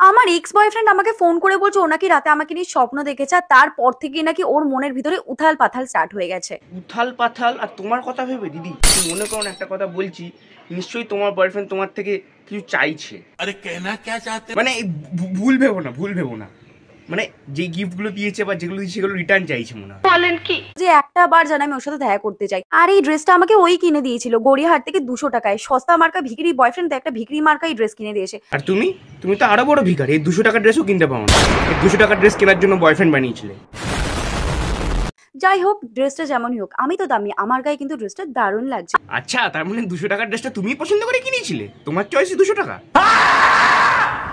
আমার ex boyfriend আমাকে phone করে বলছে ও নাকি রাতে আমাকে নিয়ে স্বপ্ন দেখেছে, তারপর থেকে নাকি ওর মনের ভিতরে উথাল পাথাল স্টার্ট হয়ে গেছে। উথাল পাথাল আর তোমার কথা ভেবে? দিদি তুমি মনে করো একটা কথা বলছি, নিশ্চয়ই তোমার বয়ফ্রেন্ড তোমার থেকে কিছু চাইছে। আরে কেনা কে চাইতে, মানে ভুল ভেবো না, মানে যে গিফট গুলো দিয়েছে বা যেগুলো দিয়েছে সেগুলো রিটার্ন চাইছে মনে হয়। বলেন কি যে একটা বার জানা আমি ওর সাথে দেখা করতে চাই, আর এই ড্রেসটা আমাকে ওই কিনে দিয়েছিল গড়িয়াহাট থেকে 200 টাকায়। সস্তা মার্কা ভিখারি বয়ফ্রেন্ড একটা ভিখারি মার্কা এই ড্রেস কিনে দিয়েছে। আর তুমি তো আরো বড় ভিখারি, এই 200 টাকার ড্রেসও কিনতে পারো না। এই 200 টাকার ড্রেস কেনার জন্য বয়ফ্রেন্ড বানিয়েছিলে। যাই হোক, ড্রেসটা যেমনই হোক আমি তো দামি, আমার গায়ে কিন্তু ড্রেসটা দারুণ লাগছে। আচ্ছা, তার মানে 200 টাকার ড্রেসটা তুমি পছন্দ করে কিনেছিলে? তোমার চয়েসে 200 টাকা?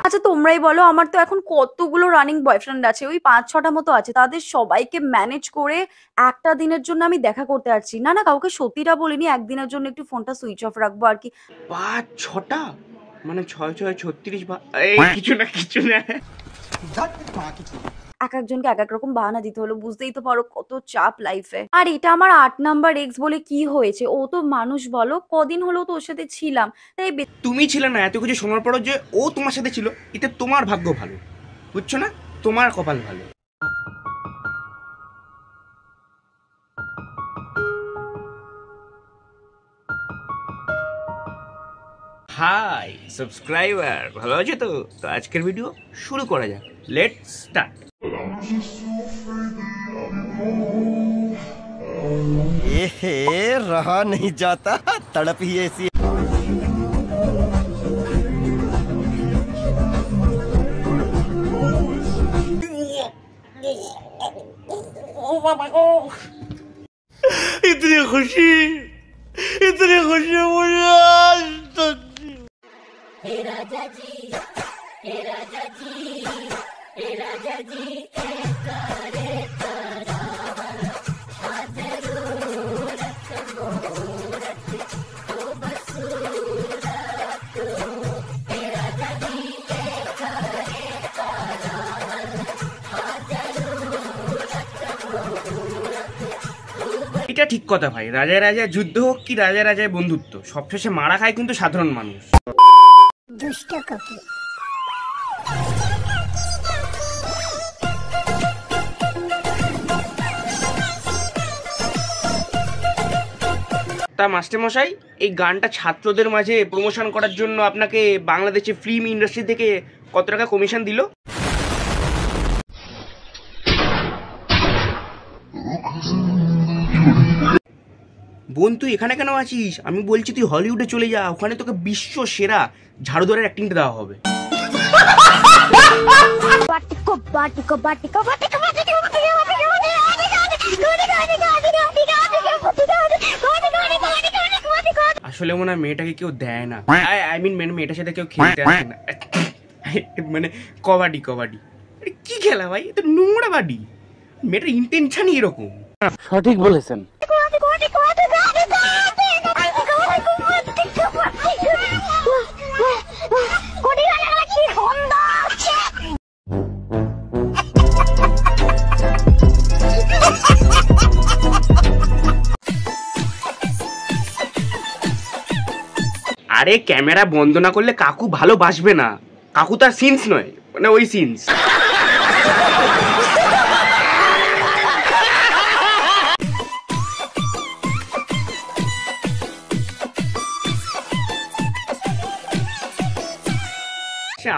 আচ্ছা তোমরাই বলো, আমার তো এখন কতগুলো রানিং বয়ফ্রেন্ড আছে, ওই 5-6টা মতো আছে। তাদের সবাইকে ম্যানেজ করে একটা দিনের জন্য আমি দেখা করতে পারছি না। না কাউকে সত্যিটা বলিনি, একদিনের জন্য একটু ফোনটা সুইচ অফ রাখবো আর কি। 5-6টা মানে 6-6-36 বা কিছু না। এক একজনকে এক এক রকম বাহানা দিতে হলো, বুঝতেই তো পারো কত চাপ লাইফে। আর এটা আমার 8 নাম্বার এক্স বলে কি হয়েছে? ও তো মানুষ বলো, কদিন হলো তো ওর সাথে ছিলাম, তাই তুমি ছিলে না, এত কিছু শোনার পরও যে ও তোমার সাথে ছিল, এটা তোমার ভাগ্য ভালো, বুঝছো না? তোমার কপাল ভালো। হাই সাবস্ক্রাইবার, ভালো আছো তো? তো আজকের ভিডিও শুরু করা যাক, লেটস স্টার্ট। रहा नहीं जाता, तड़प ही ऐसी। इतनी खुशी मुझे आज तक। हे राजा जी, हे राजा जी, हे राजा जी, এটা ঠিক কথা ভাই, রাজায় রাজায় যুদ্ধ হোক কি রাজায় রাজায় বন্ধুত্ব, সবশেষে মারা খায় কিন্তু সাধারণ মানুষ। দুষ্ট কোকি। তা মাস্টার মশাই, এই গানটা ছাত্রদের মাঝে প্রমোশন করার জন্য আপনাকে বাংলাদেশে ফিল্ম ইন্ডাস্ট্রি থেকে কত টাকা কমিশন দিল? বোন তুই এখানে কেন আছিস? আমি বলছি তুই হলিউডে চলে যা, ওখানে তোকে বিশ্ব সেরা ঝাড়ুদারের অ্যাক্টিংটা দেওয়া হবে। আসলে মনে হয় মেয়েটাকে কেউ দেয় না, আই মিন মেয়েটার সাথে কেউ খেলতে আসে না। মানে কবাডি কি খেলা ভাই, এটা নোংরা বাডি। মেয়েটার ইন্টেনশনই এরকম। সঠিক বলেছেন। আরে ক্যামেরা বন্ধ না করলে কাকু ভালোবাসবে না। কাকু তার সিনস নয়, মানে ওই সিনস।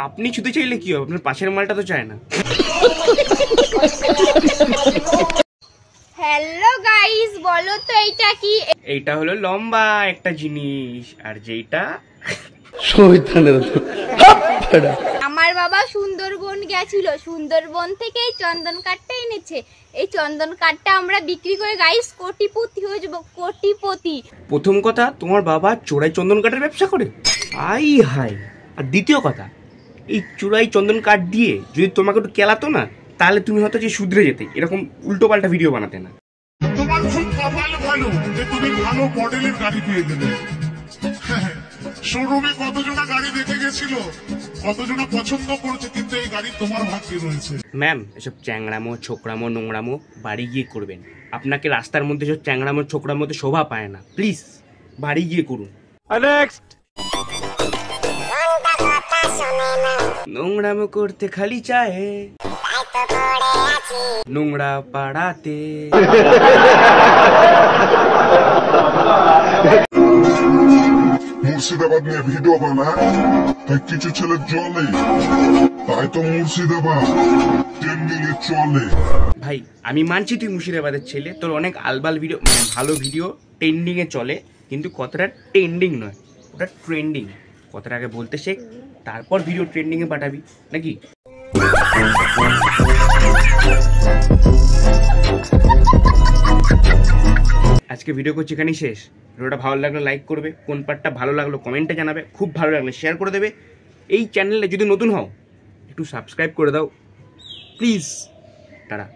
আপনি ছুতে চাইলে কি হবে, আপনার পাশের মালটা তো চায় না। হ্যালো গাইস, বলো তো এইটা কি? এইটা হলো লম্বা একটা জিনিস, আর যেটা আমার বাবা সুন্দরবন গেছিল, সুন্দরবন থেকে এই চন্দন কাঠটা এনেছে। এই চন্দন কাঠটা আমরা বিক্রি করে গাইস কোটিপতি হয়ে যাবো, কোটিপতি। প্রথম কথা, তোমার বাবা চোরাই চন্দন কাঠের ব্যবসা করে? I high. আর দ্বিতীয় কথা, এই চোরাই চন্দন কাঠ দিয়ে যদি তোমাকে একটু কেলাতো না, তাহলে তুমি হয়তো যে শুধরে যেতে, এরকম উল্টো পাল্টা ভিডিও বানাতে না। তোমার খুব কপাল ভালো যে তুমি ভালো মডেলের গাড়ি পেয়ে গেলে। শোরুমে কতজনা গাড়ি দেখে গেছিল, কতজনা পছন্দ করেছে, কিন্তু এই গাড়ি তোমার ভাগ্যে রয়েছে। ম্যাম, এসব চ্যাংড়ামো ছোকরামো নোংরামো বাড়ি গিয়ে করবেন। আপনাকে রাস্তার মধ্যে সব চ্যাংড়ামো ছোকরার মধ্যে শোভা পায় না, প্লিজ বাড়ি গিয়ে করুন। নেক্সট। নোংরামো করতে খালি চায় নোংরা পাড়াতে। মুর্শিদাবাদ নিয়ে ভিডিও বানায় তাই কিছু ছেলে জলে, তাই তো মুর্শিদাবাদ ট্রেন্ডিং এ চলে। ভাই আমি মানছি তুই মুর্শিদাবাদের ছেলে, তোর অনেক আলবাল ভিডিও মানে ভালো ভিডিও ট্রেন্ডিং এ চলে, কিন্তু কথাটা ট্রেন্ডিং নয়, ওটা ট্রেন্ডিং। কথাটা আগে বলতে শেখ, তারপর ভিডিও ট্রেন্ডিং এ পাঠাবি নাকি। আজকে ভিডিও করছি এখানেই শেষ। ভিডিওটা ভালো লাগলে লাইক করবে, কোন পার্টটা ভালো লাগলো কমেন্টে জানাবে, খুব ভালো লাগলে শেয়ার করে দেবে। এই চ্যানেলে যদি নতুন হও একটু সাবস্ক্রাইব করে দাও প্লিজ। টাটা।